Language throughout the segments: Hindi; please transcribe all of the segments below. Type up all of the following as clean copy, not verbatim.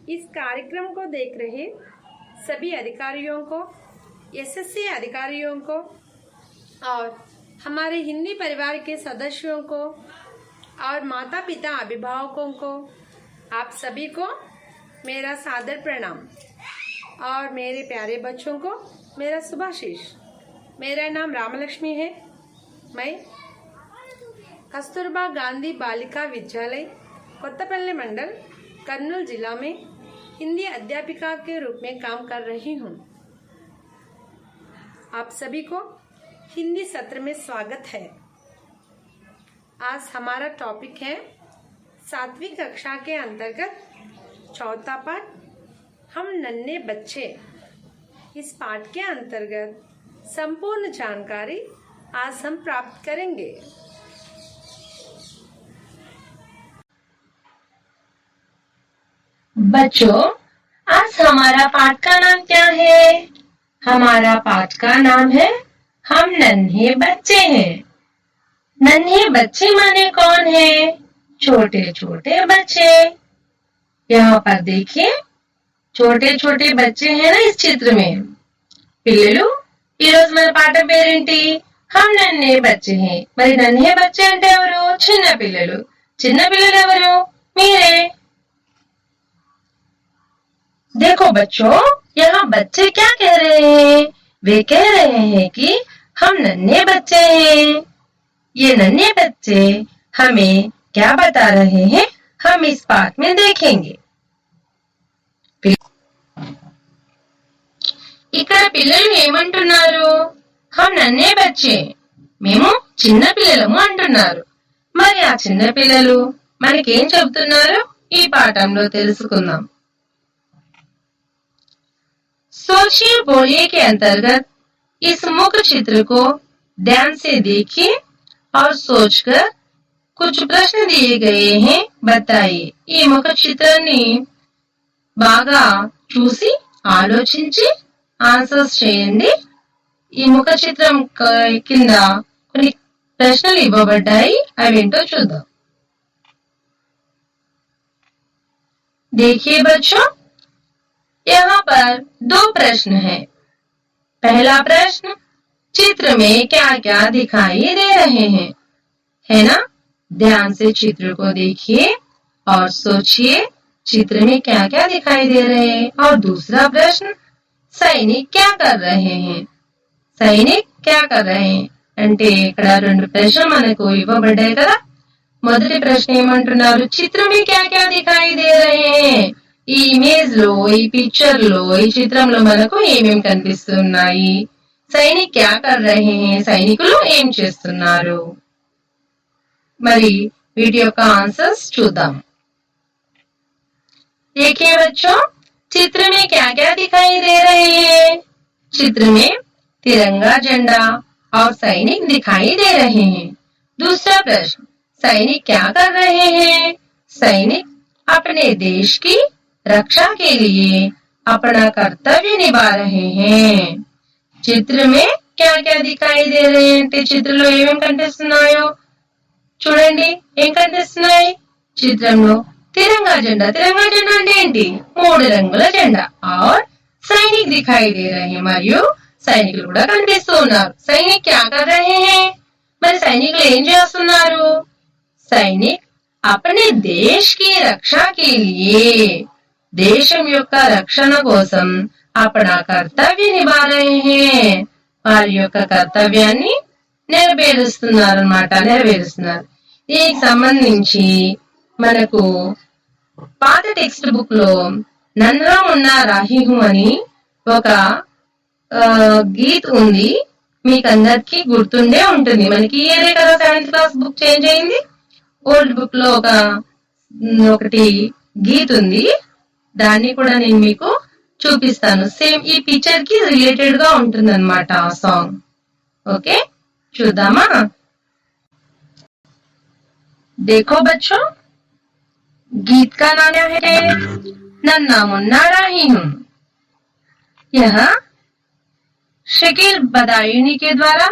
इस कार्यक्रम को देख रहे सभी अधिकारियों को, एसएससी अधिकारियों को और हमारे हिंदी परिवार के सदस्यों को और माता पिता अभिभावकों को, आप सभी को मेरा सादर प्रणाम और मेरे प्यारे बच्चों को मेरा शुभाशीष। मेरा नाम रामलक्ष्मी है। मैं कस्तूरबा गांधी बालिका विद्यालय कोत्तपल्ली मंडल कर्नूल जिला में हिंदी अध्यापिका के रूप में काम कर रही हूँ। आप सभी को हिंदी सत्र में स्वागत है। आज हमारा टॉपिक है 7वीं कक्षा के अंतर्गत चौथा पाठ हम नन्हे बच्चे। इस पाठ के अंतर्गत संपूर्ण जानकारी आज हम प्राप्त करेंगे। बच्चों, आज हमारा पाठ का नाम क्या है? हमारा पाठ का नाम है हम नन्हे बच्चे हैं। नन्हे बच्चे माने कौन है? छोटे छोटे बच्चे। यहाँ पर देखिए, छोटे छोटे बच्चे हैं ना इस चित्र में। పిల్లలు ఈరోజు మన పాఠం పేరేంటి? हम नन्हे बच्चे हैं। మరి నన్హే బచ్చే అంటే ఎవరు? చిన్న పిల్లలు। చిన్న పిల్లలు ఎవరు? మీరే। देखो बच्चों, यहाँ बच्चे क्या कह रहे हैं? वे कह रहे हैं कि हम नन्हे बच्चे हैं। ये नन्हे बच्चे हमें क्या बता रहे हैं, हम इस पाठ में देखेंगे। ఇక్కడ పిల్లలు ఏమంటున్నారు? हम నన్హే బచ్చే, మేము చిన్న పిల్లలము అంటున్నారు। మరి ఆ చిన్న పిల్లలు మనకేం చెబుతున్నారు ఈ పాఠంలో తెలుసుకుందాం। सोचिए बोलिए के अंतर्गत इस मुख्य चित्र को ध्यान से देखिए और सोचकर कुछ प्रश्न दिए गए हैं, बताइए। ఈ ముఖ చిత్రాన్ని బాగా చూసి ఆలోచించి ఆన్సర్స్ చేయండి। ఈ ముఖ చిత్రం కింద కొన్ని ప్రశ్నలు ఇవ్వబడ్డాయి, అవేంటో చూద్దాం। देखिए बच्चों, यहाँ पर 2 प्रश्न हैं। पहला प्रश्न, चित्र में क्या क्या दिखाई दे रहे हैं, है ना? ध्यान से चित्र को देखिए और सोचिए चित्र में क्या क्या दिखाई दे रहे हैं। और दूसरा प्रश्न, सैनिक क्या कर रहे हैं? సైనిక్ क्या कर रहे हैं అంటే ఇక్కడ 2 ప్రశ్నలు మనకు ఇవ్వబడ్డాయి కదా। మొదటి ప్రశ్న ఏమంటున్నారు? చిత్రం में क्या क्या दिखाई दे रहे हैं? ఈ ఇమేజ్ లో, ఈ పిక్చర్ లో, ఈ చిత్రంలో మనకు ఏమేం కనిపిస్తున్నాయి? సైనిక్ क्या कर रहे हैं? సైనికులు ఏం చేస్తున్నారు? మరి వీటి యొక్క ఆన్సర్స్ చూద్దాం। देखिए बच्चों, चित्र में क्या क्या दिखाई दे रहे हैं? चित्र में तिरंगा झंडा और सैनिक दिखाई दे रहे हैं। दूसरा प्रश्न, सैनिक क्या कर रहे हैं? सैनिक अपने देश की रक्षा के लिए अपना कर्तव्य निभा रहे हैं। चित्र में क्या क्या दिखाई दे रहे हैं అంటే చిత్రంలో ఏమేం కనిపిస్తున్నాయో చూడండి। ఏం కనిపిస్తున్నాయి? చిత్రంలో तिरंगा झंडा। तिरंगा झंडा అంటే ఏంటి? 3 రంగుల జెండా। और सैनिक दिखाई दे रहे हैं, మరియు సైనికులు కూడా కనిపిస్తూ ఉన్నారు। సైనిక్ क्या कर रहे हैं? మరి సైనికులు ఏం చేస్తున్నారు? సైనిక్ अपने देश की रक्षा के लिए, దేశం యొక్క రక్షణ కోసం अपना कर्तव्य निभा रहे हैं, వారి యొక్క కర్తవ్యాన్ని నెరవేరుస్తున్నారు। దీనికి సంబంధించి మనకు పాత టెక్స్ట్ బుక్ లో నన్హా మున్నా రాహీ హూ అని ఒక గీత్ ఉంది, మీకు అందరికి గుర్తుండే ఉంటుంది। మనకి ఇయరే కదా 7th క్లాస్ బుక్ చేంజ్ అయింది। ఓల్డ్ బుక్ లో ఒకటి గీత్ ఉంది, దాన్ని కూడా నేను మీకు చూపిస్తాను। సేమ్ ఈ పిక్చర్ కి రిలేటెడ్ గా ఉంటుంది అన్నమాట ఆ సాంగ్। ఓకే, చూద్దామా? देखो बच्चों, गीत का नाम है नन्हा मुन्ना राही हूँ। यह शकील बदायूनी के द्वारा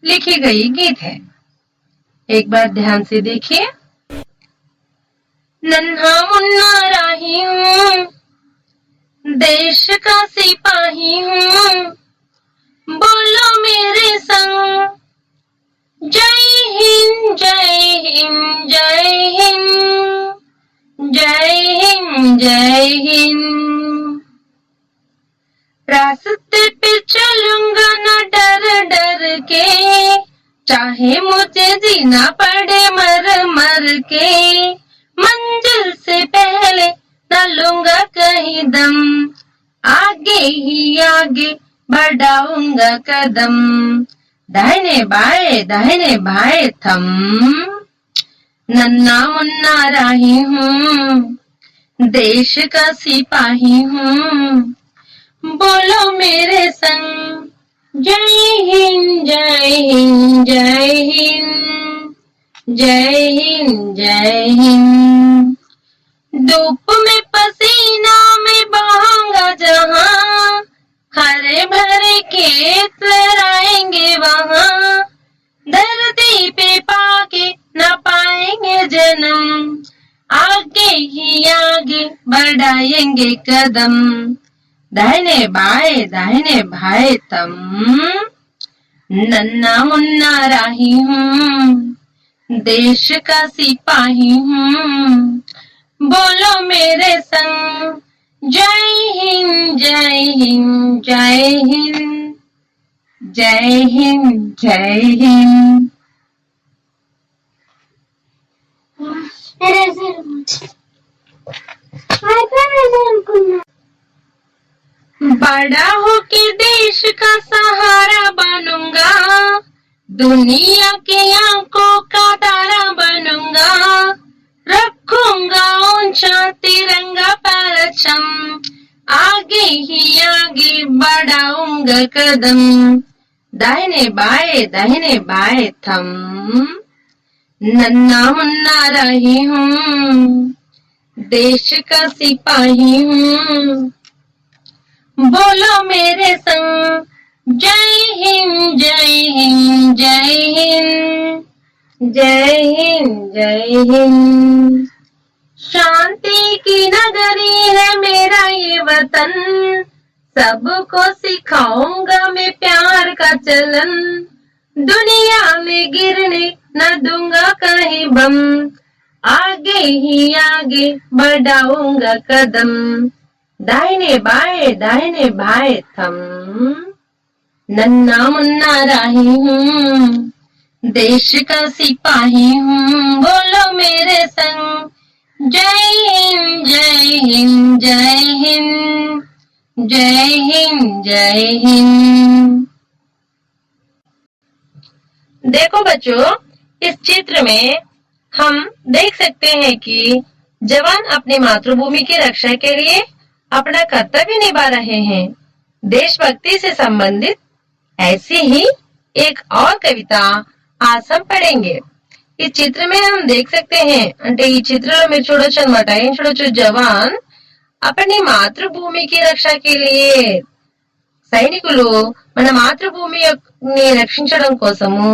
लिखी गई गीत है। एक बार ध्यान से देखिए। नन्हा मुन्ना राही हूँ, देश का सिपाही हूँ, बोलो मेरे संग। जय हिंद जय हिंद जय हिंद, जय हिंद जय हिंद। रास्ते पे चलूंगा ना डर डर के, चाहे मुझे जीना पड़े मर मर के। मंजिल से पहले न लूंगा कहीं दम, आगे ही आगे बढ़ाऊंगा कदम। दाहिने बाएं थम, नन्ना मुन्ना राही हूँ, देश का सिपाही हूँ, बोलो मेरे संग। जय हिंद जय हिंद जय हिंद, जय हिंद जय हिंद। धूप में पसीना में बहाऊंगा जहाँ, हरे भरे खेत लहराएंगे वहाँ। धरती पे पाके न पाएंगे जन्म, आगे ही आगे बढ़ाएंगे कदम। दाहिने बाएं थम, नन्ना मुन्ना राही हूँ, देश का सिपाही हूँ, बोलो मेरे संग। जय हिंद जय हिंद जय हिंद, जय हिंद जय हिंद। बड़ा होके देश का सहारा बनूंगा, दुनिया की आंखों का तारा बनूंगा। रखूंगा ऊंचा तिरंगा परचम, आगे ही आगे बढ़ाऊंगा कदम। दाहिने बाएं थम, नन्ना मुन्ना रही हूँ, देश का सिपाही हूँ, बोलो मेरे संग। जय हिंद जय हिंद जय हिंद, जय हिंद जय हिंद। शांति की नगरी है मेरा ये वतन, सबको सिखाऊंगा मैं प्यार का चलन। दुनिया में गिरने न दूंगा कहीं बम, आगे ही आगे बढ़ाऊंगा कदम। दाहिने बाएं थम, नन्ना मुन्ना राही हूँ, देश का सिपाही हूँ, बोलो मेरे संग। जय हिंद जय हिंद जय हिंद, जय हिंद जय हिंद। देखो बच्चों, इस चित्र में हम देख सकते हैं कि जवान अपनी मातृभूमि की रक्षा के लिए अपना कर्तव्य निभा रहे हैं। देशभक्ति से संबंधित ऐसी ही एक और कविता आज हम पढ़ेंगे। ఈ చిత్రం में हम देख सकते हैं అంటే ఈ చిత్రంలో మీరు చూడొచ్చు అన్నమాట. ఏం చూడొచ్చు? జవాన్ अपनी మాతృభూమి की रक्षा के लिए, సైనికులు మన మాతృభూమిని రక్షించడం కోసము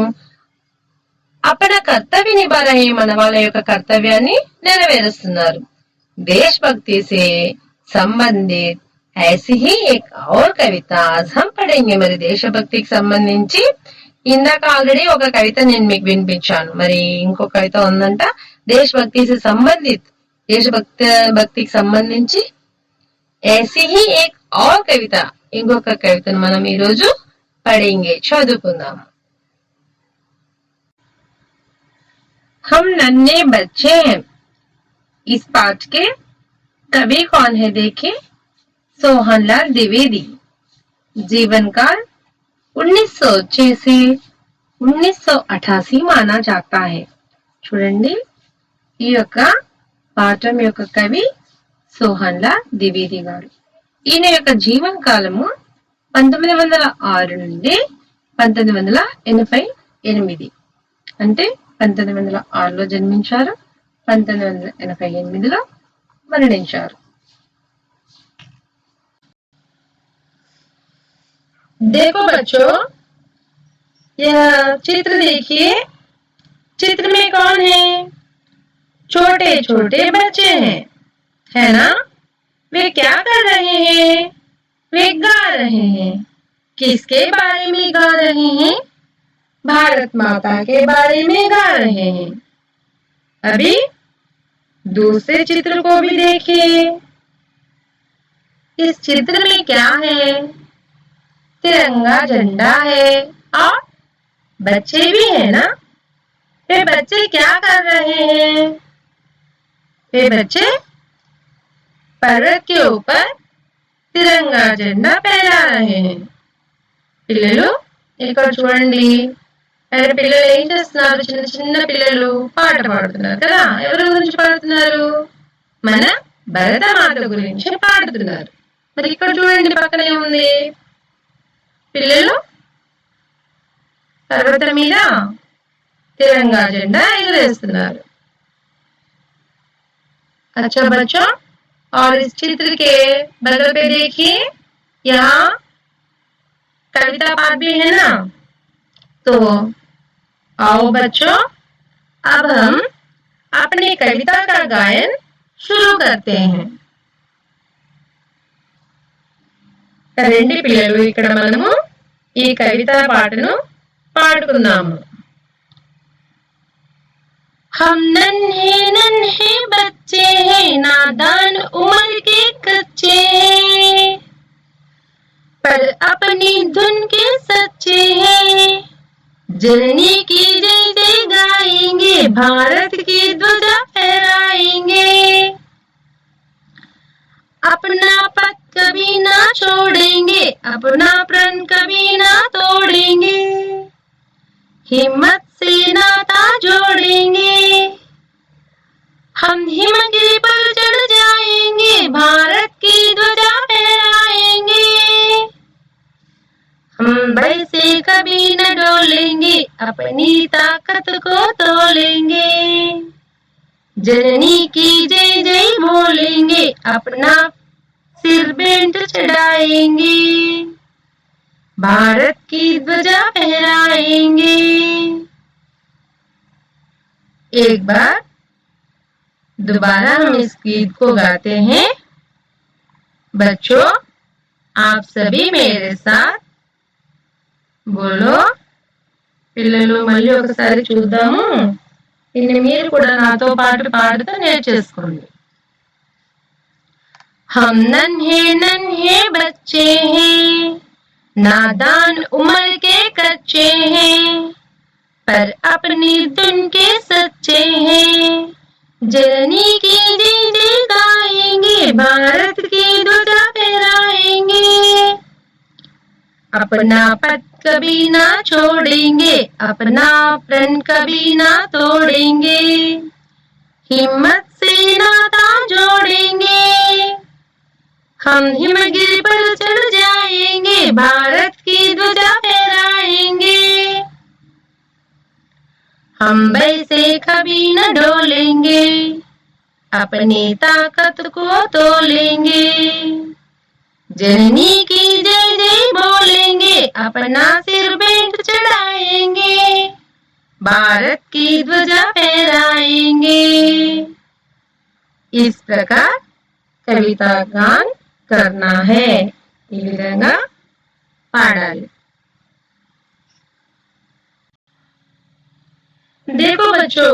अपना कर्तव्य निभा रहे, మన వాళ్ళ యొక్క కర్తవ్యాన్ని నెరవేరుస్తున్నారు. देशभक्ति से संबंधित ऐसी ही एक और कविता आज हम पढ़ेंगे. మరి దేశభక్తికి సంబంధించి ఇందాక ఆల్రెడీ ఒక కవిత నేను మీకు వినిపించాను. మరి ఇంకో కవిత ఉందంట, దేశభక్తి से संबंधित, దేశభక్తికి సంబంధించి ऐसी ही एक और कविता, ఇంకొక కవితను మనం ఈ రోజు పढ़ेंगे, చదువుకుందాం. हम नन्हे बच्चे हैं. इस पाठ के कवि कौन है देखिए, सोहनलाल द्विवेदी. जीवन काल 1906 से 1988 माना जाता है. చూడండి, ఈ యొక్క పాఠం యొక్క కవి సోహన్లాల్ ద్వివేది గారు. ఈయన యొక్క జీవన కాలము 1906 నుండి 1988, అంటే 1906లో జన్మించారు, 1988లో మరణించారు. देखो बच्चों, यह चित्र देखिए. चित्र में कौन है? छोटे छोटे बच्चे हैं, है ना? वे क्या कर रहे हैं? वे गा रहे हैं। किसके बारे में गा रहे हैं? भारत माता के बारे में गा रहे हैं। अभी दूसरे चित्र को भी देखिए। इस चित्र में क्या है? तिरंगा झंडा है और बच्चे भी है ना। वे बच्चे क्या कर रहे हैं? वे बच्चे पर्वत के ऊपर तिरंगा झंडा फहरा रहे हैं। పిల్లలు ఇక్కడ చూడండి, పిల్లలు ఏం చేస్తున్నారు? చిన్న చిన్న పిల్లలు పాట పాడుతున్నారు కదా. ఎవరి గురించి పాడుతున్నారు? మన భరతమాత గురించి పాడుతున్నారు. మరి ఇక్కడ చూడండి, పక్కనే ఉంది. పిల్లలు పర్వతం మీద तिरंगा झंडा एगरेస్తున్నారు। अच्छा बच्चों, और इस चित्र के बगल पे देखिए, यहाँ कविता पाठ भी है ना। तो आओ बच्चों, अब हम अपनी कविता का गायन शुरू करते हैं। రండి పిల్లలు, ఇక్కడ మనము ఈ కవితా పాటను పాడుకుందాము। हम नन्हे नन्हे बच्चे हैं, नादान उम्र के कच्चे हैं, पर अपनी धुन के सच्चे हैं। जननी की जय जय गाएंगे, भारत की ध्वजा फहराएंगे, अपना पथ कभी ना छोड़ेंगे, अपना प्रण कभी ना तोड़ेंगे, हिम्मत से नाता जोड़ेंगे, हम हिमगिरी पर चढ़ जाएंगे, भारत की ध्वजा फहराएंगे, हम भय से कभी न डोलेंगे, अपनी ताकत को तोलेंगे, जननी की जय जय बोलेंगे, अपना सिर बेंट चढ़ाएंगे, भारत की ध्वजा फहराएंगे। एक बार दोबारा हम इस गीत को गाते हैं। बच्चों, आप सभी मेरे साथ बोलो। పిల్లలు మళ్ళీ ఒకసారి చూద్దాము। దీన్ని మీరు కూడా నాతో పాటు పాడుతూ నేర్చేసుకోండి। हम नन्हे नन्हे बच्चे हैं, नादान उम्र के कच्चे हैं, पर अपनी धुन के सच्चे हैं। जननी की जय जय गाएंगे, भारत की ध्वजा फहराएंगे, अपना पथ कभी ना छोड़ेंगे, अपना प्रण कभी ना तोड़ेंगे, हिम्मत से नाता जोड़ेंगे, हम हिमगिरी पर चढ़ जाएंगे, भारत की ध्वजा फहराएंगे, हम भय से कभी न डोलेंगे, अपनी ताकत को तोलेंगे, जननी की जय जय बोलेंगे, अपना सिर बेंट चढ़ाएंगे, भारत की ध्वजा फहराएंगे। इस प्रकार कविता गान करना है। ఈ విధంగా పాడాలి। देखो बच्चों,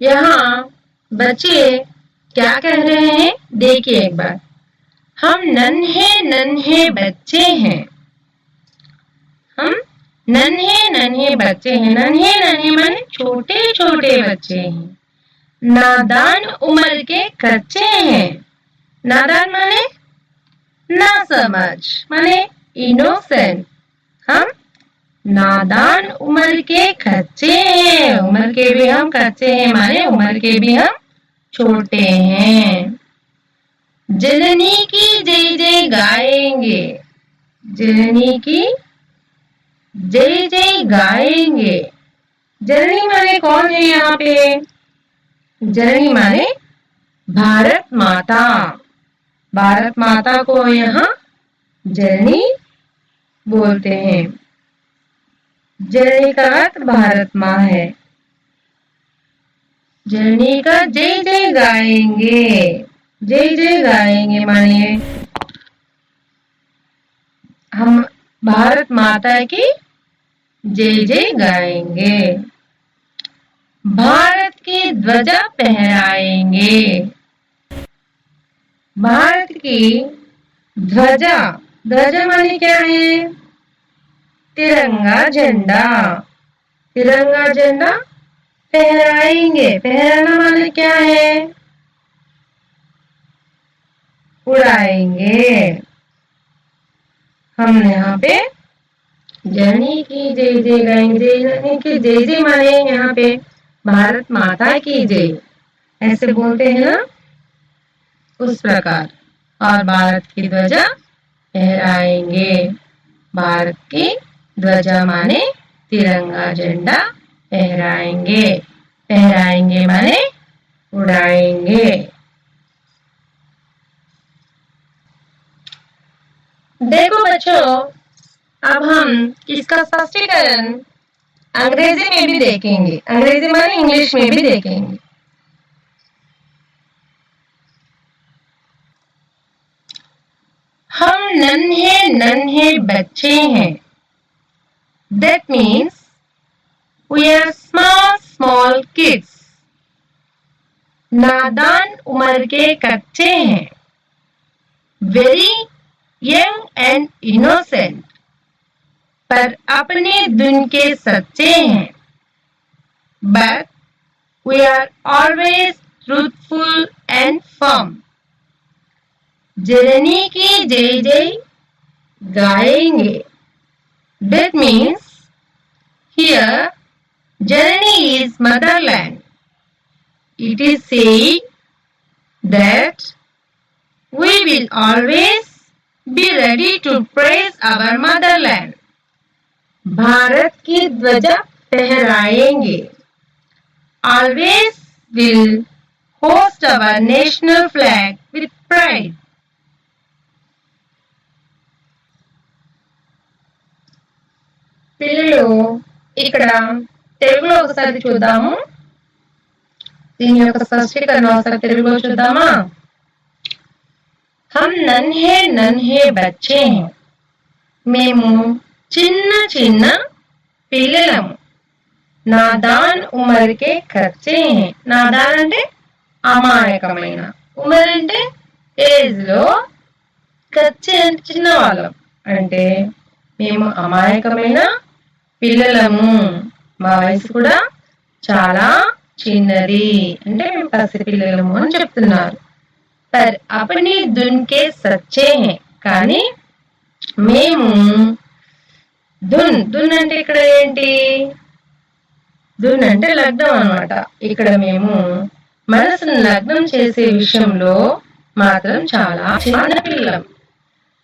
यहाँ बच्चे क्या कह रहे हैं? देखिए एक बार। हम नन्हे नन्हे बच्चे हैं, हम नन्हे नन्हे बच्चे हैं। नन्हे नन्हे माने छोटे छोटे बच्चे हैं। नादान उम्र के कच्चे हैं। नादान माने ना समझ, माने इनोसेंट। हम नादान उम्र के कच्चे हैं। उम्र के भी हम कच्चे हैं, माने उम्र के भी हम छोटे हैं। जननी की जय जय गाएंगे, जननी की जय जय गाएंगे। जननी माने कौन है यहाँ पे? जननी माने भारत माता। भारत माता को यहाँ जननी बोलते हैं। जननी का अर्थ भारत माँ है। जननी का जय जय गाएंगे। जय जय गाएंगे माने हम भारत माता की जय जय गाएंगे। भारत की ध्वजा फहराएंगे। भारत की ध्वजा, ध्वजा माने क्या है? तिरंगा झंडा। तिरंगा झंडा फहराएंगे। फहराना माने क्या है? उड़ाएंगे। हम यहाँ पे जननी की जय जय गाएंगे। जननी की जय जय माने यहाँ पे भारत माता की जय ऐसे बोलते हैं ना, उस प्रकार। और भारत की ध्वजा फहराएंगे। भारत की ध्वजा माने तिरंगा झंडा फहराएंगे। फहराएंगे माने उड़ाएंगे। देखो बच्चों, अब हम इसका स्पष्टीकरण अंग्रेजी में भी देखेंगे। अंग्रेजी माने इंग्लिश में भी देखेंगे। हम नन्हे नन्हे बच्चे हैं। That means we are small kids. नादान उम्र के कच्चे हैं। Very young and innocent. पर अपने धुन के सच्चे हैं। But we are always truthful and firm. जननी की जय जय गाएंगे। That means here Janani is motherland. It is saying that we will always be ready to praise our motherland. Bharat की ध्वजा फहराएंगे। Always will host our national flag with pride. పిల్లలు ఇక్కడ తెలుగులో ఒకసారి చూద్దాము. దీని యొక్క స్పష్టీకరణ ఒకసారి తెలుగులో చూద్దామా? हम नन्हे नन्हे बच्चे हैं. మేము చిన్న చిన్న పిల్లలము. నాదాన్ ఉమర్ కే కచ్చే हैं. నాదాన్ అంటే అమాయకమైన, ఉమర్ అంటే ఏజ్ లో, కచ్చే అంటే చిన్నవాళ్ళం. అంటే మేము అమాయకమైన పిల్లలము. మా వయసు కూడా చాలా చిన్నది, అంటే మేము పసి పిల్లలము అని చెప్తున్నారు. పర్ అపని దున్ కే సచ్చే హై. కానీ మేము దున్, దున్ అంటే ఇక్కడ ఏంటి? దున్ అంటే లగ్నం అన్నమాట. ఇక్కడ మేము మనసును లగ్నం చేసే విషయంలో మాత్రం చాలా చిన్న పిల్లం.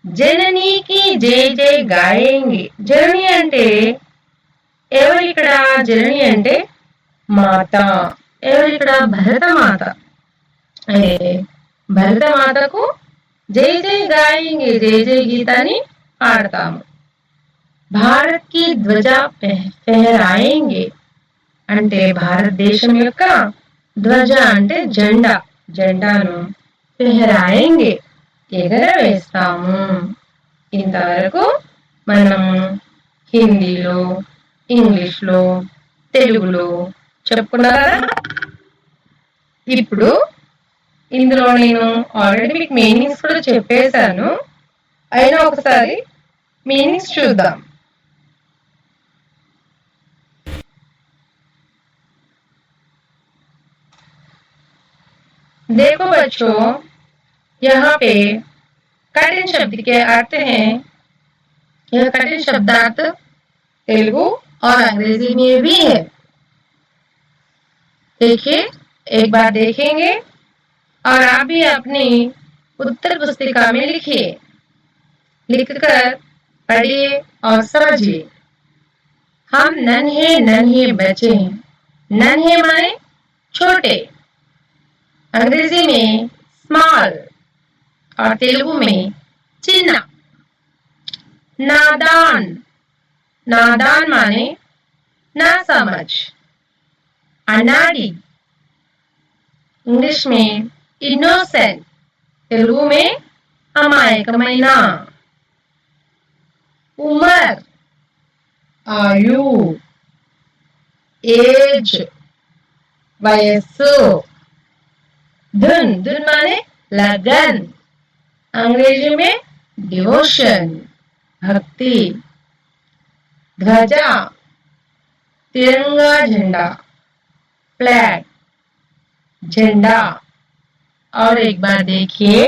జననీకి జై జై గాయేంగి. జనని అంటే ఎవరు ఇక్కడ? జనని అంటే మాత. ఎవరు ఇక్కడ? భరతమాత. అంటే భరతమాతకు జై జై గాయేంగి, జై జై గీతాన్ని పాడతాము. భారత్ కి ధ్వజ ఫెహరాయేంగి అంటే భారతదేశం యొక్క ధ్వజ అంటే జెండా, జెండాను ఫెహరాయేంగి ఎగరవేస్తాము. ఇంతవరకు మనం హిందీలో, ఇంగ్లీష్లో, తెలుగులో చెప్పుకున్నారా? ఇప్పుడు ఇందులో నేను ఆల్రెడీ మీకు మీనింగ్స్ కూడా చెప్పేశాను. అయినా ఒకసారి మీనింగ్స్ చూద్దాం. देखो बच्चों, यहाँ पे कठिन शब्द के अर्थ हैं। यह कठिन शब्दार्थ तेलुगु और अंग्रेजी में भी है। देखिए, एक बार देखेंगे और आप भी अपनी उत्तर पुस्तिका में लिखिए। लिखकर पढ़िए और समझिए। हम नन्हे नन्हे बच्चे हैं। नन्हे माने छोटे, अंग्रेजी में स्मॉल और तेलुगु में चिन्ना। नादान, नादान माने ना समझ, अनाड़ी, ఇంగ్లీష్ में innocent, తెలుగు में అమాయకమైన. उमर ఆయు, ఏజ్ వయస్సు. धुन धुन माने लगन, अंग्रेजी में डिवोशन भक्ति. ध्वजा तिरंगा झंडा, फ्लैग झंडा. और एक बार देखिए,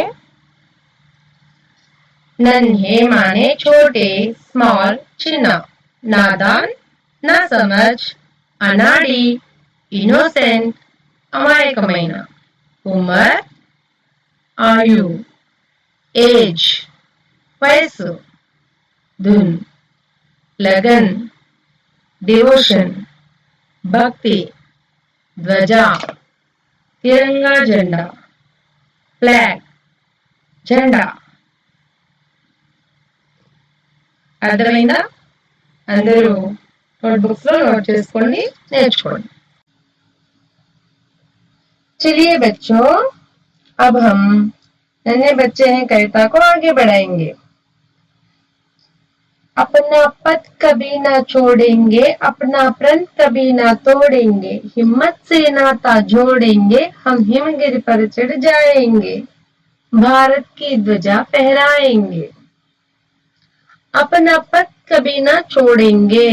नन्हे माने छोटे, स्मॉल चिन्ह. नादान ना समझ, अनाड़ी इनोसेंट अमायकమైన. उमर ఆయు, एज वयस्సు. धुन लगन डिवोशन भक्ति. ध्वजा तिरंगा झंडा, फ्लैग झंडा. అర్థమైందా? అందరూ నోట్బుక్స్ లో నోట్ చేసుకోండి, నేర్చుకోండి. चलिए बच्चों, अब हम नन्हे बच्चे हैं कविता को आगे बढ़ाएंगे. अपना पथ कभी ना छोड़ेंगे, अपना प्रण कभी ना तोड़ेंगे, हिम्मत से नाता जोड़ेंगे, हम हिमगिरी पर चढ़ जाएंगे, भारत की ध्वजा फहराएंगे. अपना पथ कभी ना छोड़ेंगे.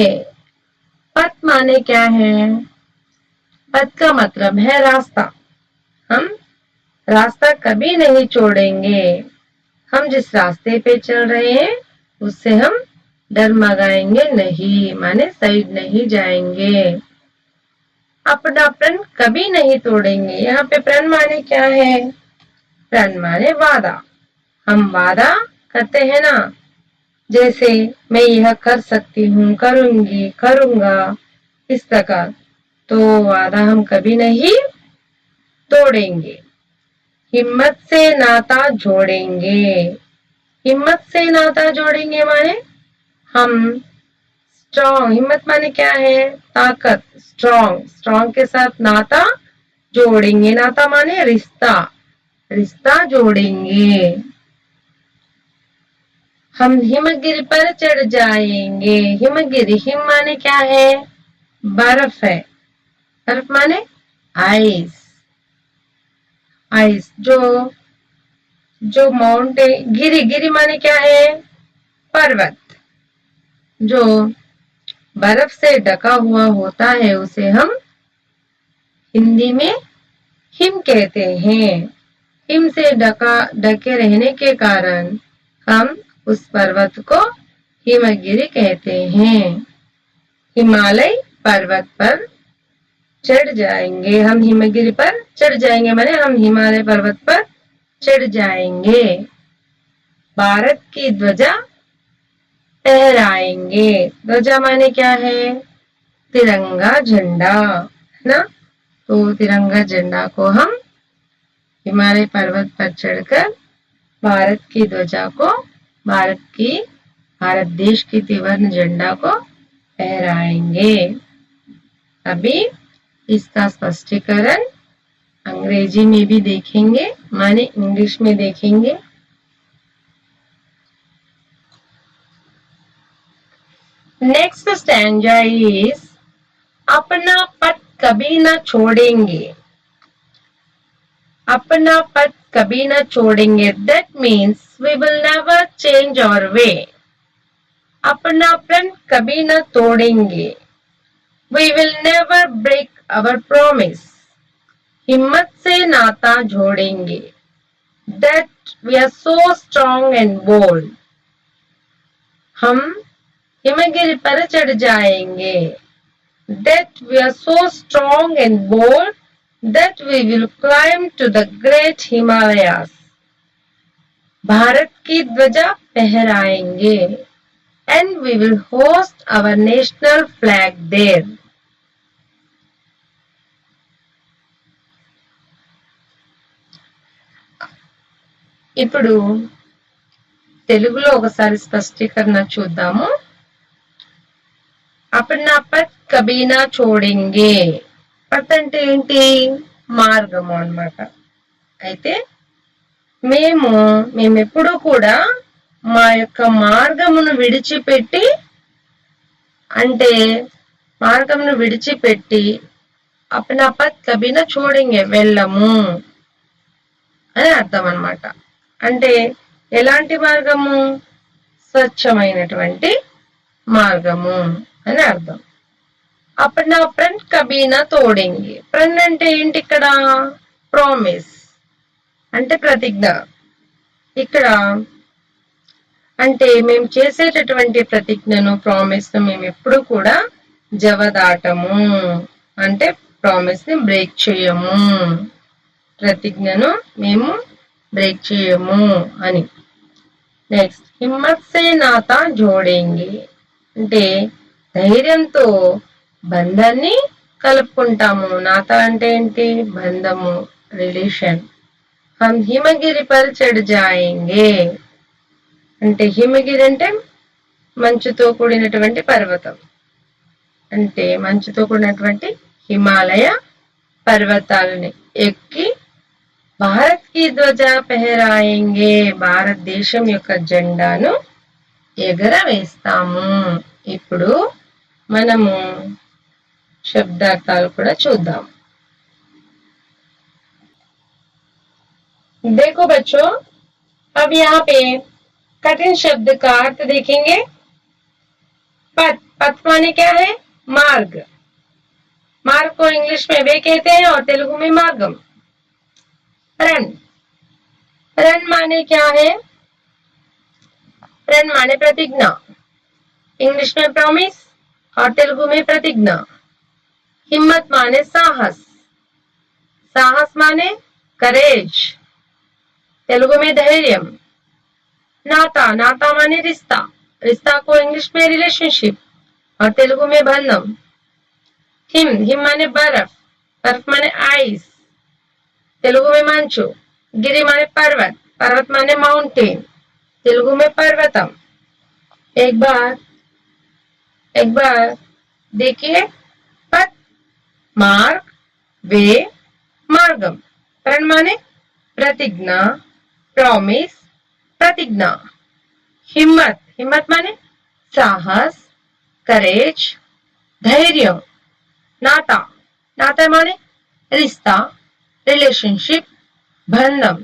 पथ माने क्या है? पथ का मतलब है रास्ता. हम रास्ता कभी नहीं छोड़ेंगे. हम जिस रास्ते पे चल रहे हैं उससे हम डगमगाएंगे नहीं, माने साइड नहीं जाएंगे. अपना प्रण कभी नहीं तोड़ेंगे. यहाँ पे प्रण माने क्या है? प्रण माने वादा. हम वादा करते हैं ना, जैसे मैं यह कर सकती हूँ, करूंगी, करूंगा, इस प्रकार. तो वादा हम कभी नहीं तोड़ेंगे. हिम्मत से नाता जोड़ेंगे. हिम्मत से नाता जोड़ेंगे माने हम स्ट्रॉन्ग. हिम्मत माने क्या है? ताकत. स्ट्रॉन्ग. स्ट्रॉन्ग के साथ नाता जोड़ेंगे. नाता माने रिश्ता. रिश्ता जोड़ेंगे. हम हिमगिरी पर चढ़ जाएंगे. हिमगिरी, हिम माने क्या है? बर्फ है. बर्फ माने आइस. आइस जो माउंटेन. गिरी, गिरी माने क्या है? पर्वत. जो बर्फ से ढका हुआ होता है उसे हम हिंदी में हिम कहते हैं. हिम से ढके रहने के कारण हम उस पर्वत को हिमगिरी कहते हैं. हिमालय पर्वत पर चढ़ जाएंगे. हम हिमगिरी पर चढ़ जाएंगे माने हम हिमालय पर्वत पर चढ़ जाएंगे. भारत की ध्वजा फहराएंगे. ध्वजा माने क्या है? तिरंगा झंडा, है ना. तो तिरंगा झंडा को हम हिमालय पर्वत पर चढ़कर भारत की ध्वजा को, भारत देश की त्रिवर्ण झंडा को फहराएंगे. अभी इसका स्पष्टीकरण अंग्रेजी में भी देखेंगे, माने इंग्लिश में देखेंगे. नेक्स्ट स्टैंजा इज अपना पथ कभी ना छोड़ेंगे. अपना पथ कभी ना छोड़ेंगे. That means we will never change our way. अपना प्रण कभी ना तोड़ेंगे. We will never break our promise. हिम्मत से नाता जोड़ेंगे. That we are so strong and bold. हम हिमगिरी पर चढ़ जाएंगे. That we are so strong and bold that we will climb to the great Himalayas. Bharat की ध्वजा फहराएंगे. And we will host our national flag there. ఇప్పుడు తెలుగులో ఒకసారి స్పష్టీకరణ చూద్దాము. अपना पथ कभी ना छोड़ेंगे. पथ అంటే ఏంటి? మార్గము అన్నమాట. అయితే మేమెప్పుడు కూడా మా యొక్క మార్గమును విడిచిపెట్టి అంటే మార్గమును విడిచిపెట్టి అప్నా పత్ కబీ నా छोड़ेंगे వెళ్ళము అని అర్థం అన్నమాట. అంటే ఎలాంటి మార్గము? స్వచ్ఛమైనటువంటి మార్గము అని అర్థం. అప్నా ప్రణ్ కబీ నా తోడేంగే. ప్రణ్ అంటే ఏంటి ఇక్కడ? ప్రామిస్ అంటే ప్రతిజ్ఞ. ఇక్కడ అంటే మేము చేసేటటువంటి ప్రతిజ్ఞను ప్రామిస్ ను మేము ఎప్పుడు కూడా జవదాటము అంటే ప్రామిస్ ని బ్రేక్ చేయము, ప్రతిజ్ఞను మేము బ్రేక్ చేయము అని. నెక్స్ట్ హిమ్మత్ సే నాతా జోడేంగే అంటే ధైర్యంతో బంధాన్ని కలుపుకుంటాము. నాతా అంటే ఏంటి? బంధము, రిలేషన్. హమ్ హిమగిరి పర్ చఢ్ జాయేంగే అంటే హిమగిరి అంటే మంచుతో కూడినటువంటి పర్వతం, అంటే మంచుతో కూడినటువంటి హిమాలయ పర్వతాలని ఎక్కి భారత్ కి ధ్వజ పెహరాయేంగే భారతదేశం యొక్క జెండాను ఎగరవేస్తాము. ఇప్పుడు మనము శబ్దార్థాలు కూడా చూద్దాం. देखो बच्चों, अब यहाँ पे कठिन शब्द का अर्थ देखेंगे. पथ, पथ माने क्या है? मार्ग. मार्ग को इंग्लिश में वे कहते हैं और तेलुगु में मार्गम. रन, रन माने क्या है? रन माने प्रतिज्ञा, इंग्लिश में प्रॉमिस और तेलुगु में प्रतिज्ञा. हिम्मत माने साहस, साहस माने करेज, तेलुगु में धैर्यम. नाता, नाता माने रिश्ता, रिश्ता को इंग्लिश में रिलेशनशिप और तेलुगु में बंधम. हिम, हिम माने बर्फ, बर्फ माने आइस, तेलुगु में मंचु. गिरि माने पर्वत, पर्वत माने माउंटेन, तेलुगु में पर्वतम. एक बार देखिए. पथ, मार्ग, वे, मार्गम. प्रण माने प्रतिज्ञा, प्रॉमिस, प्रतिज्ञा. हिम्मत, हिम्मत माने साहस, करेज, धैर्य. नाता, नाता माने रिश्ता, रिलेशनशिप, बंधम.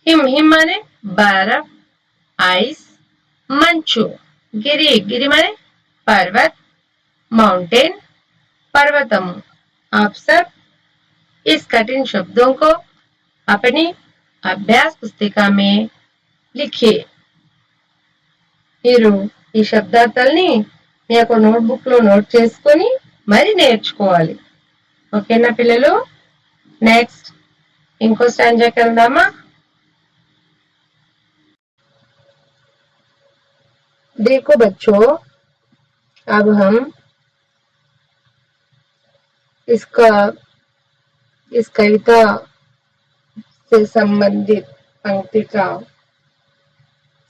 हिम, हिम माने बर्फ, आइस, मंचू. गिरि, गिरि माने पर्वत, माउंटेन, पर्वतम. आप सब इस कठिन शब्दों को अपनी అభ్యాస్ పుస్తక में लिखिए. మీరు ఈ శబ్దార్థాలని మీ యొక్క నోట్బుక్ లో నోట్ చేసుకొని మరి నేర్చుకోవాలి. ఓకేనా పిల్లలు? నెక్స్ట్ ఇంకో స్టాంజాకి వెళ్దామా? देखो बच्चों, अब हम इस कविता से संबंधित पंक्ति का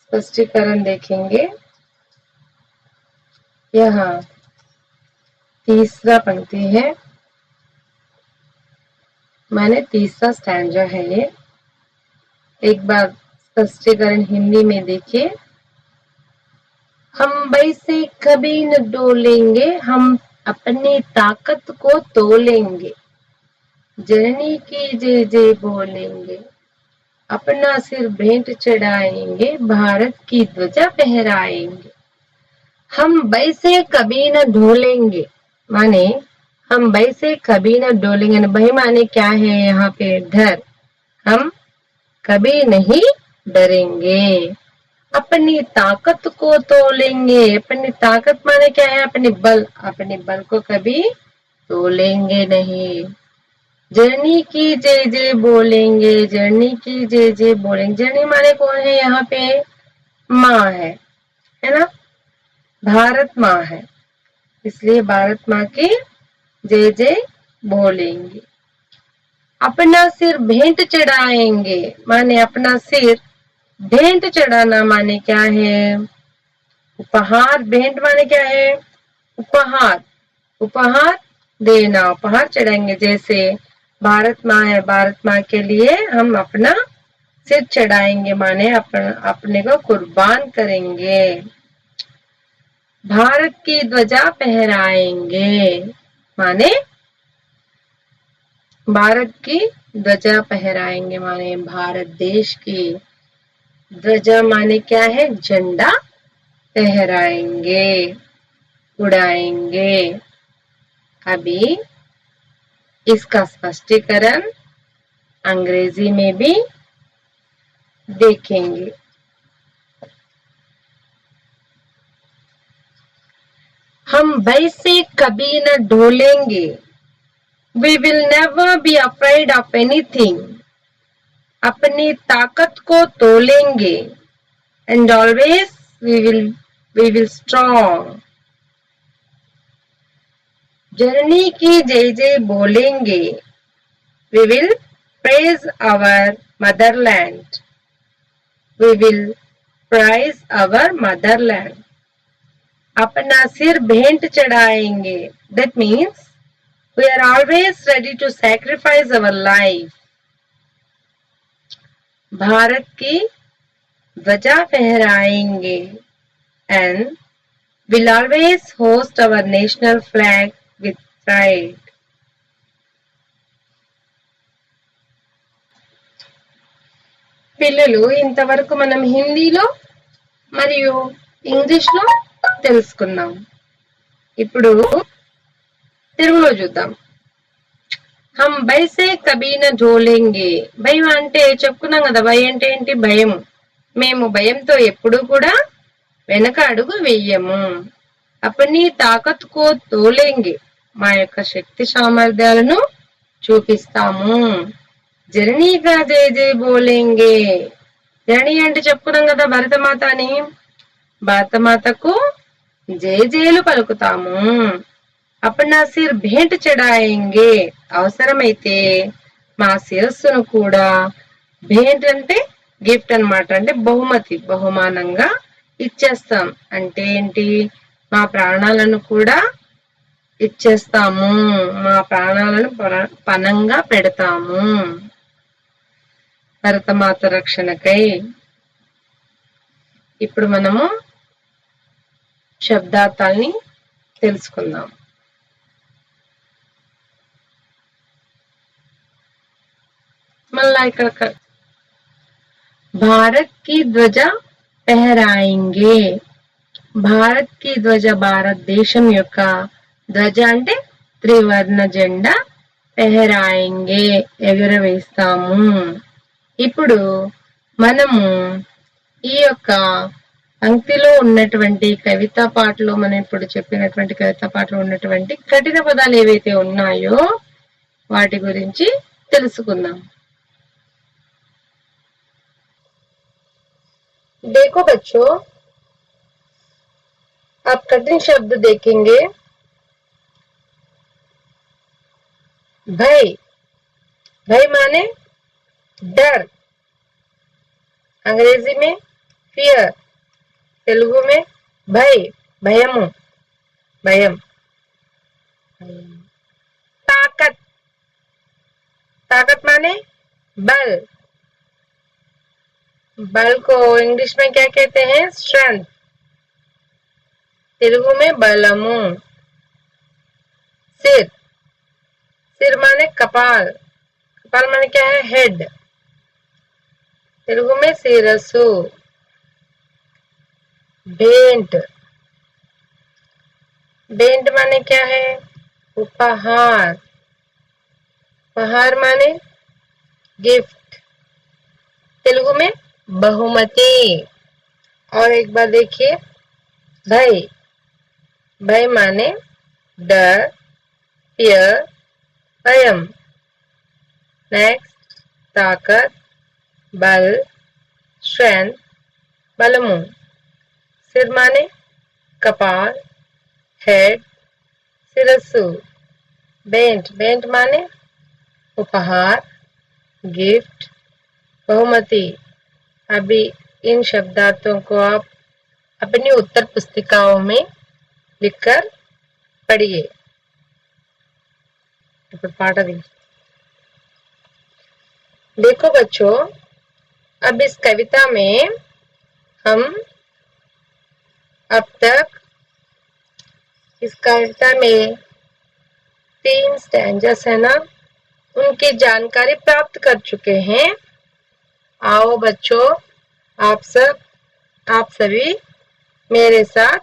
स्पष्टीकरण देखेंगे. यहाँ तीसरा पंक्ति है, माने तीसरा स्टैंजा है ये. एक बार स्पष्टीकरण हिंदी में देखिए. हम वैसे कभी न डोलेंगे, हम अपनी ताकत को तोलेंगे. जननी की जय जय बोलेंगे, अपना सिर भेंट चढ़ाएंगे, भारत की ध्वजा फहराएंगे. हम वैसे कभी न ढोलेंगे माने हम वैसे कभी न डोलेंगे. भाई माने क्या है यहाँ पे? डर. हम कभी नहीं डरेंगे. अपनी ताकत को तोलेंगे. अपनी ताकत माने क्या है? अपने बल. अपने बल को कभी तोलेंगे नहीं. जननी की जय जय बोलेंगे, जननी की जय जय बोलेंगे. जननी माने कौन है यहाँ पे? माँ है ना? भारत माँ है, इसलिए भारत माँ की जय जय बोलेंगे. अपना सिर भेंट चढ़ाएंगे माने अपना सिर भेंट चढ़ाना माने क्या है? उपहार. भेंट माने क्या है? उपहार. उपहार देना. उपहार चढ़ाएंगे. जैसे भारत माँ है, भारत माँ के लिए हम अपना सिर चढ़ाएंगे, माने अपने को कुर्बान करेंगे। भारत की ध्वजा फहराएंगे, माने भारत की ध्वजा फहराएंगे, माने भारत देश की ध्वजा माने क्या है, झंडा फहराएंगे, उड़ाएंगे। अभी इसका स्पष्टीकरण अंग्रेजी में भी देखेंगे। हम भय से कभी न ढोलेंगे, We will never be afraid of anything. अपनी ताकत को तोलेंगे, and always we will strong. जननी की जय जय बोलेंगे, We will praise our motherland. We will praise our motherland. अपना सिर भेंट चढ़ाएंगे, That means we are always ready to sacrifice our life. Bharat की ध्वजा फहराएंगे, and will always host our national flag with pride. పిల్లలు ఇంతవరకు మనం హిందీలో మరియు ఇంగ్లీష్లో తెలుసుకున్నాం. ఇప్పుడు తెలుగులో చూద్దాం. హమ్ భయ సే కభీ న ఢోలేంగే. భయం అంటే చెప్పుకున్నాం కదా, భయం అంటే ఏంటి, భయం. మేము భయంతో ఎప్పుడూ కూడా వెనక అడుగు వెయ్యము. అపనీ తాకత్ కో తోలేంగే, మా యొక్క శక్తి సామర్థ్యాలను చూపిస్తాము. జననీగా జయ జయ బోలేంగే. జననీ అంటే చెప్పుకున్నాం కదా భరతమాత అని, భారతమాతకు జయ జయలు పలుకుతాము. अपना सिर भेंट चढ़ाएंगे, అవసరమైతే మా శిరస్సును కూడా, भेंट అంటే గిఫ్ట్ అన్నమాట, అంటే బహుమతి, బహుమానంగా ఇచ్చేస్తాం. అంటే ఏంటి, మా ప్రాణాలను కూడా ఇచ్చేస్తాము, మా ప్రాణాలను పణంగా పెడతాము భరతమాత రక్షణకై. ఇప్పుడు మనము శబ్దార్థాల్ని తెలుసుకుందాం. మళ్ళా ఇక్కడ భారత్ కి ధ్వజ ఫహరాయింగే. భారత్ కి ధ్వజ, భారతదేశం యొక్క ధ్వజ అంటే త్రివర్ణ జెండా, ఫహరాయింగే ఎగురవేస్తాము. ఇప్పుడు మనము ఈ యొక్క పంక్తిలో ఉన్నటువంటి కవితా పాటలో, మనం ఇప్పుడు చెప్పినటువంటి కవితా పాటలో ఉన్నటువంటి కఠిన పదాలు ఏవైతే ఉన్నాయో వాటి గురించి తెలుసుకుందాం. देखो बच्चों, आप कठिन शब्द देखेंगे. भय, भय माने डर, अंग्रेजी में फियर, तेलुगु में भय, भयमु, भयम. ताकत, ताकत माने बल, बल को इंग्लिश में क्या कहते हैं, स्ट्रेंथ, तेलुगु में बलमु. सिर, सिर माने कपाल, कपाल माने क्या है, हेड, तेलुगु में सिरसु. भेंट, भेंट माने क्या है, उपहार, उपहार माने गिफ्ट, तेलुगु में बहुमति. और एक बार देखिए, भय, भय माने डर, फियर, भयम. नेक्स्ट, ताकत, बल, स्ट्रेंथ, बलमु. सिर माने कपाल, हेड, सिरसु. भेंट, भेंट माने उपहार, गिफ्ट, बहुमति. अभी इन शब्दार्थों को आप अपनी उत्तर पुस्तिकाओं में लिखकर पढ़िए. पाठ देखो बच्चों, अब इस कविता में हम अब तक इस कविता में 3 स्टैंजर्स है ना, उनकी जानकारी प्राप्त कर चुके हैं। आओ बच्चों, आप सभी मेरे साथ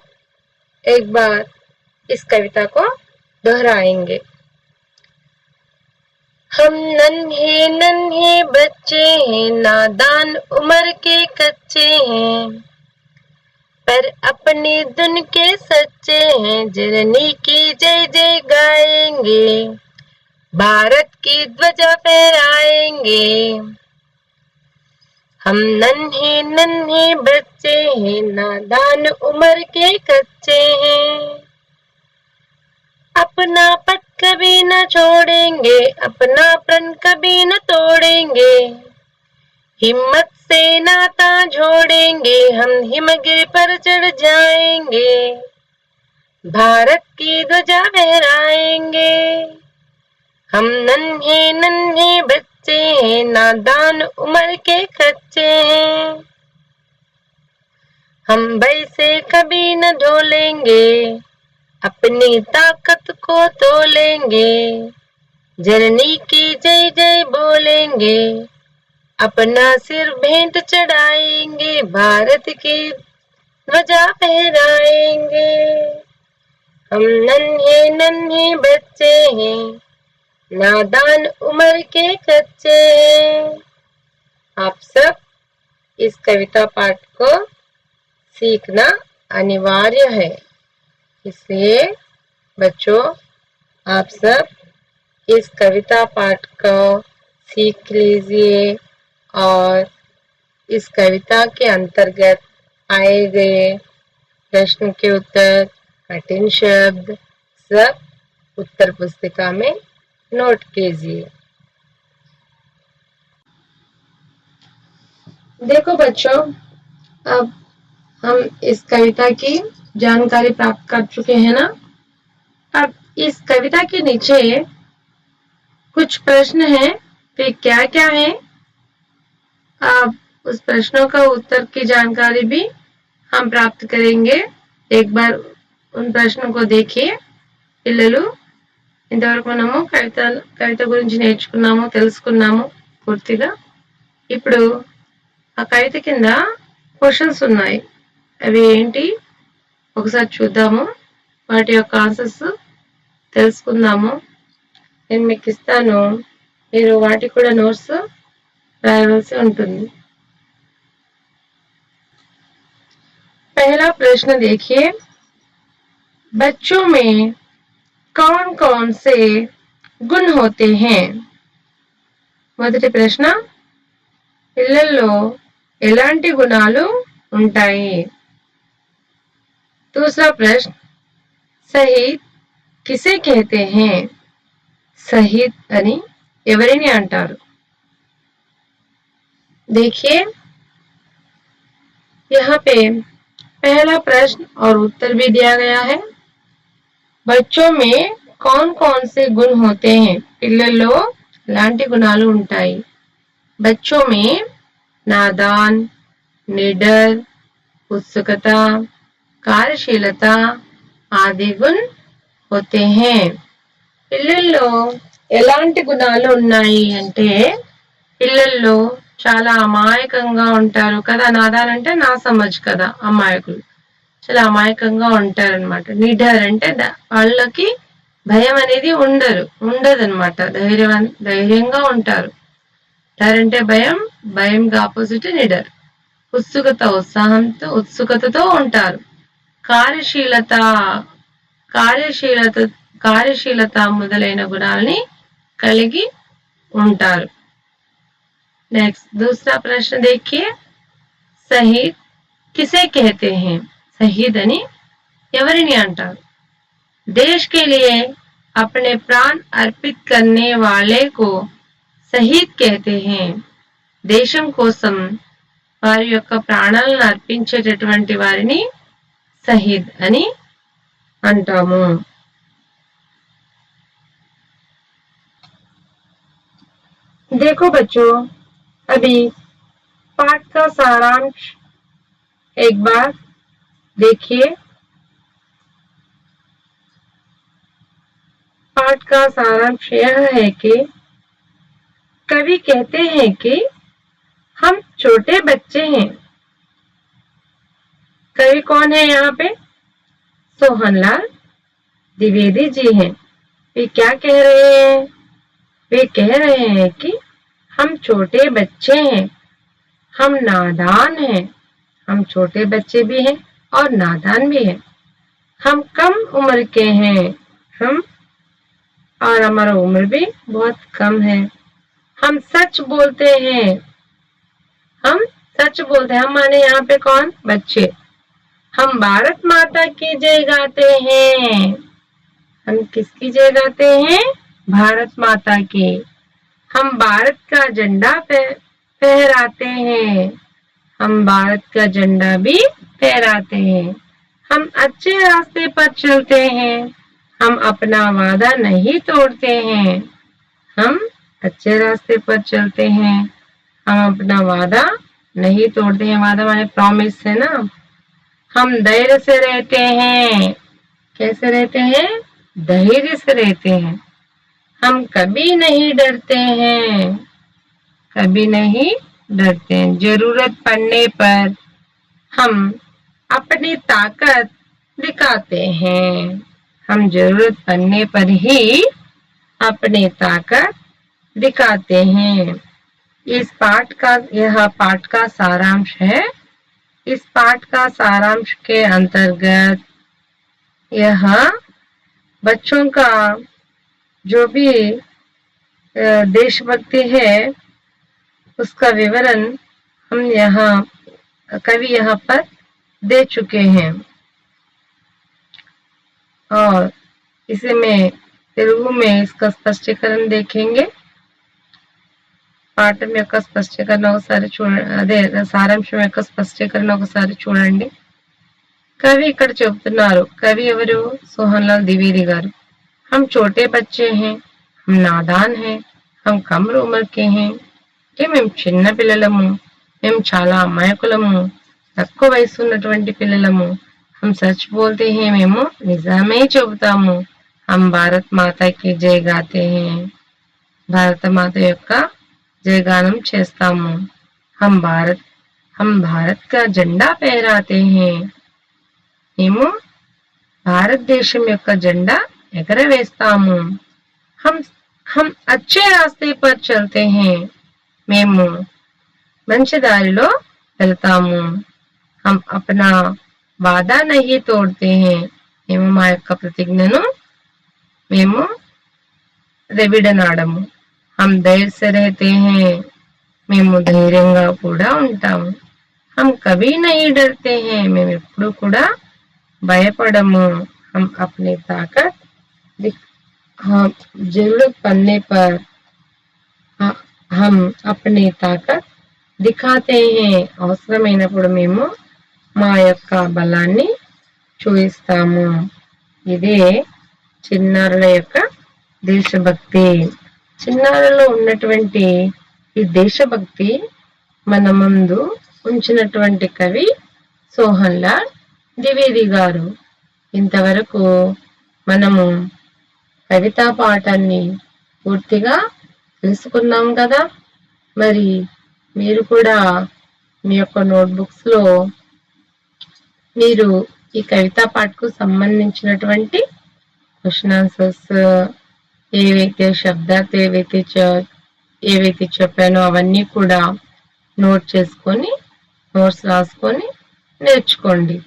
एक बार इस कविता को दोहराएंगे। हम नन्हे नन्हे बच्चे हैं, नादान उम्र के कच्चे हैं, पर अपनी धुन के सच्चे हैं, जननी की जय जय गाएंगे, भारत की ध्वजा फहराएंगे। हम नन्हे नन्हे बच्चे हैं, नादान उम्र के कच्चे हैं, अपना पद कभी न छोड़ेंगे, अपना प्रण कभी न तोड़ेंगे, हिम्मत से नाता जोड़ेंगे, हम हिमगिरी पर चढ़ जाएंगे, भारत की ध्वजा फहराएंगे। हम नन्हे नन्हे बच्चे हैं, नादान उम्र के कच्चे हैं, हम भय से कभी न ढोलेंगे, अपनी ताकत को तोलेंगे, जननी की जय जय बोलेंगे, अपना सिर भेंट चढ़ाएंगे, भारत की ध्वजा फहराएंगे। हम नन्हे नन्हे बच्चे हैं, नादान उम्र के कच्चे हैं। आप सब इस कविता पाठ को सीखना अनिवार्य है, इसलिए बच्चों आप सब इस कविता पाठ को सीख लीजिए और इस कविता के अंतर्गत आए गए प्रश्न के उत्तर, कठिन शब्द सब उत्तर पुस्तिका में नोट कीजिए। देखो बच्चों, अब हम इस कविता की जानकारी प्राप्त कर चुके हैं ना। अब इस कविता के नीचे कुछ प्रश्न हैं, वे क्या क्या है, अब उस प्रश्नों का उत्तर की जानकारी भी हम प्राप्त करेंगे। एक बार उन प्रश्नों को देखिए। పిల్లలు ఇంతవరకు మనము కవిత గురించి నేర్చుకున్నాము, తెలుసుకున్నాము పూర్తిగా. ఇప్పుడు ఆ కవిత కింద క్వశ్చన్స్ ఉన్నాయి, అవి ఏంటి ఒకసారి చూద్దాము, వాటి యొక్క ఆన్సర్స్ తెలుసుకుందాము. నేను మీకు ఇస్తాను, మీరు వాటికి కూడా నోట్స్ రాయవలసి ఉంటుంది. पहला प्रश्न देखिए, बच्चों में कौन कौन से गुण होते हैं? మొదటి ప్రశ్న, పిల్లల్లో ఎలాంటి గుణాలు ఉంటాయి? दूसरा प्रश्न, शहीद किसे कहते हैं? शहीद అని ఎవరిని అంటారు? देखिए यहाँ पे पहला प्रश्न और उत्तर भी दिया गया है। बच्चों में कौन कौन से गुण होते हैं? పిల్లల్లో ఎలాంటి గుణాలు ఉంటాయి? बच्चों में नादान, निडर, उत्सुकता, कार्यशीलता आदि गुण होते हैं. పిల్లల్లో ఎలాంటి గుణాలు ఉన్నాయి అంటే, పిల్లల్లో చాలా అమాయకంగా ఉంటారు కదా. నాదాన్ అంటే నా సమజ్ కదా, అమాయకులు, చాలా అమాయకంగా ఉంటారనమాట. నిడర్ అంటే వాళ్ళకి భయం అనేది ఉండదన్నమాట, ధైర్యంగా ఉంటారు. డర్ అంటే భయం, భయంగా ఆపోజిట్ నిడర్. ఉత్సుకతతో ఉంటారు. కార్యశీలత మొదలైన గుణాలని కలిగి ఉంటారు. नेक्स्ट दूसरा प्रश्न देखिए, शहीद किसे कहते हैं? शहीद అని ఎవరిని అంటారు? देश के लिए अपने प्राण अर्पित करने वाले को शहीद कहते हैं. దేశం కోసం వారి యొక్క ప్రాణాలను అర్పించేటటువంటి వారిని शहीद అని అంటాము. देखो बच्चों, अभी पाठ का सारांश एक बार देखिए। पाठ का सारांश यह है कि कवि कहते हैं कि हम छोटे बच्चे हैं। कवि कौन है यहाँ पे? सोहनलाल द्विवेदी जी हैं। वे क्या कह रहे हैं? वे कह रहे हैं कि हम छोटे बच्चे हैं, हम नादान हैं। हम छोटे बच्चे भी हैं और नादान भी हैं। हम कम उम्र के हैं, और हमारा उम्र भी बहुत कम है। हम सच बोलते हैं। हम सच बोलते हैं। हम माने यहाँ पे कौन? बच्चे। हम भारत माता की जय गाते हैं। हम किसकी जय गाते हैं? भारत माता की। हम भारत का झंडा फहराते हैं। हम भारत का झंडा भी फहराते हैं। हम अच्छे रास्ते पर चलते हैं। हम अपना वादा नहीं तोड़ते हैं। हम अच्छे रास्ते पर चलते हैं। हम अपना वादा नहीं तोड़ते हैं। वादा माने प्रॉमिस है ना। हम धैर्य से रहते हैं। कैसे रहते हैं? धैर्य से रहते हैं। हम कभी नहीं डरते हैं। कभी नहीं डरते हैं। जरूरत पड़ने पर हम अपनी ताकत दिखाते हैं। हम जरूरत पड़ने पर ही अपनी ताकत दिखाते हैं। यह पाठ का सारांश है। इस पाठ का सारांश के अंतर्गत यह बच्चों का जो भी देशभक्ति है उसका विवरण कवि यहाँ पर दे चुके हैं। और इसे में तेलुगु में इसका स्पष्टीकरण देखेंगे। పాఠం యొక్క స్పష్టీకరణ ఒకసారి చూడండి, అదే సారాంశం యొక్క స్పష్టీకరణ ఒకసారి చూడండి. కవి ఇక్కడ చెబుతున్నారు. కవి ఎవరు? సోహన్లాల్ ద్వివేది గారు. हम छोटे बच्चे हैं, हम नादान हैं, हम कम उम्र के हैं. మేము చిన్న పిల్లలము, మేము చాలా అమాయకులము, తక్కువ వయసు ఉన్నటువంటి పిల్లలము. हम सच बोलते हैं, మేము నిజమే చెబుతాము. हम भारत माता की जय गाते हैं, భారత మాత యొక్క जयगानम చేస్తాము. हम भारत का झंडा फहराते हैं, మేము భారతదేశం యొక్క జెండా ఎగరవేస్తాము. हम अच्छे रास्ते पर चलते हैं, మేము మంచి దారిలో వెళ్తాము. हम अपना वादा नहीं तोड़ते हैं, మేము మా యొక్క ప్రతిజ్ఞను మేము విడనాడము. हम धैर्य से रहते हैं, మేము ధైర్యంగా కూడా ఉంటాము. हम कभी नहीं डरते हैं, మేము ఎప్పుడు కూడా భయపడము. हम अपनी ताकत जरूरत पड़ने पर हम अपनी ताकत दिखाते हैं, అవసరమైనప్పుడు మేము మా యొక్క బలాన్ని చూపిస్తాము. ఇదే చిన్నారుల యొక్క దేశభక్తి. చిన్నారులో ఉన్నటువంటి ఈ దేశభక్తి మన ముందు ఉంచినటువంటి కవి సోహన్లాల్ ద్వివేది గారు. ఇంతవరకు మనము కవితా పాఠాన్ని పూర్తిగా తెలుసుకున్నాం కదా. మరి మీరు కూడా మీ యొక్క నోట్బుక్స్ లో మీరు ఈ కవితా పాఠకు సంబంధించినటువంటి క్వశ్చన్ ఆన్సర్స్ ఏవైతే శబ్దాలు ఏవైతే చెప్పానో అవన్నీ కూడా నోట్ చేసుకొని నోట్స్ రాసుకొని నేర్చుకోండి.